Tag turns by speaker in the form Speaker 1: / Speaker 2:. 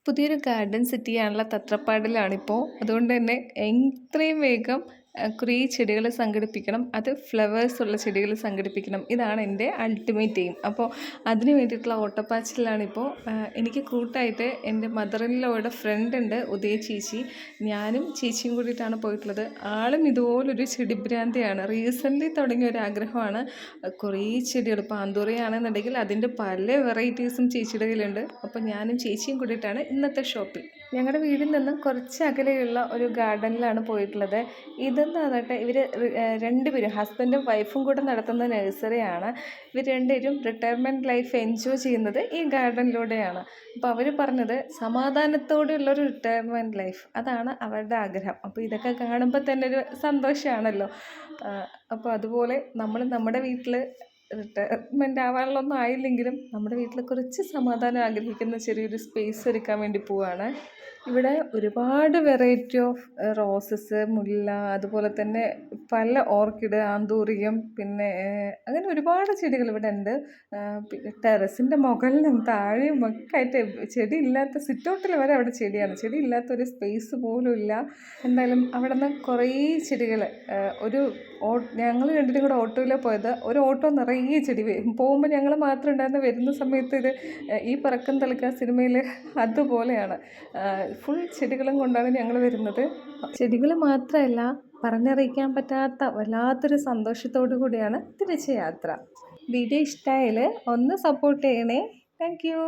Speaker 1: പുതിയൊരു garden set ചെയ്യാനുള്ള തത്രപ്പാടിലാണിപ്പോൾ. അതുകൊണ്ട് തന്നെ എത്രയും വേഗം കുറേ ചെടികൾ സംഘടിപ്പിക്കണം. അത് ഫ്ലവേഴ്സ് ഉള്ള ചെടികൾ സംഘടിപ്പിക്കണം. ഇതാണ് എൻ്റെ അൾട്ടിമേറ്റ് എയിം. അപ്പോൾ അതിന് വേണ്ടിയിട്ടുള്ള ഓട്ടപ്പാച്ചിലാണിപ്പോൾ. എനിക്ക് കൂട്ടായിട്ട് എൻ്റെ മദർ ഇൻ ലോയുടെ ഫ്രണ്ട് ഉണ്ട്, ഉദയ ചേച്ചി. ഞാനും ചേച്ചിയും കൂടിയിട്ടാണ് പോയിട്ടുള്ളത്. ആളും ഇതുപോലൊരു ചെടിഭ്രാന്തിയാണ്. റീസെൻ്റ്ലി തുടങ്ങിയ ഒരു ആഗ്രഹമാണ്. കുറേ ചെടികൾ ഇപ്പോൾ ആന്തൂറിയാണെന്നുണ്ടെങ്കിൽ അതിൻ്റെ പല വെറൈറ്റീസും ചേച്ചിയുടെ കയ്യിലുണ്ട്. അപ്പോൾ ഞാനും ചേച്ചിയും കൂടിയിട്ടാണ് ഇന്നത്തെ ഷോപ്പിംഗ്. ഞങ്ങളുടെ വീടിൽ നിന്നും കുറച്ച് അകലെയുള്ള ഒരു ഗാർഡനിലാണ് പോയിട്ടുള്ളത്. ഇതെന്ന് പറഞ്ഞിട്ട് ഇവർ രണ്ടുപേരും ഹസ്ബൻഡും വൈഫും കൂടെ നടത്തുന്ന നഴ്സറിയാണ്. ഇവർ രണ്ടുപേരും റിട്ടയർമെൻറ്റ് ലൈഫ് എൻജോയ് ചെയ്യുന്നത് ഈ ഗാർഡനിലൂടെയാണ്. അപ്പോൾ അവർ പറഞ്ഞത് സമാധാനത്തോടെയുള്ളൊരു റിട്ടയർമെൻറ്റ് ലൈഫ്, അതാണ് അവരുടെ ആഗ്രഹം. അപ്പോൾ ഇതൊക്കെ കാണുമ്പോൾ തന്നെ ഒരു സന്തോഷമാണല്ലോ. അപ്പോൾ അതുപോലെ നമ്മൾ നമ്മുടെ വീട്ടിൽ റിട്ടയർമെൻ്റ് ആവാനുള്ളൊന്നും ആയില്ലെങ്കിലും നമ്മുടെ വീട്ടിൽ കുറച്ച് സമാധാനം ആഗ്രഹിക്കുന്ന ചെറിയൊരു സ്പേസ് ഒരുക്കാൻ വേണ്ടി പോവുകയാണ്. ഇവിടെ ഒരുപാട് വെറൈറ്റി ഓഫ് റോസസ്, മുല്ല, അതുപോലെ തന്നെ പല ഓർക്കിഡ്, ആന്തൂറിയം, പിന്നെ അങ്ങനെ ഒരുപാട് ചെടികൾ ഇവിടെ ഉണ്ട്. പിന്നെ ടെറസിൻ്റെ മുകളിലും താഴെയും ഒക്കെ ആയിട്ട് ചെടി ഇല്ലാത്ത സിറ്റൗട്ടിൽ വരെ അവിടെ ചെടിയാണ്. ചെടി ഇല്ലാത്തൊരു സ്പേസ് പോലും ഇല്ല. എന്തായാലും അവിടെ നിന്ന് കുറേ ചെടികൾ ഒരു ഞങ്ങൾ രണ്ടിനും കൂടെ ഓട്ടോയിലാണ് പോയത്. ഒരു ഓട്ടോ നിറയെ ചെടി പോകുമ്പോൾ ഞങ്ങൾ മാത്രം ഉണ്ടായിരുന്നു. വരുന്ന സമയത്ത് ഇത് ഈ പറക്കം തളിക്ക സിനിമയിൽ അതുപോലെയാണ്. ഫുൾ ചെടികളും കൊണ്ടാണ് ഞങ്ങൾ വരുന്നത്. ചെടികൾ മാത്രമല്ല, പറഞ്ഞറിയിക്കാൻ പറ്റാത്ത വല്ലാത്തൊരു സന്തോഷത്തോടു കൂടിയാണ് തിരിച്ച് യാത്ര. വീഡിയോ ഇഷ്ടമായാൽ ഒന്ന് സപ്പോർട്ട് ചെയ്യണേ. Thank you.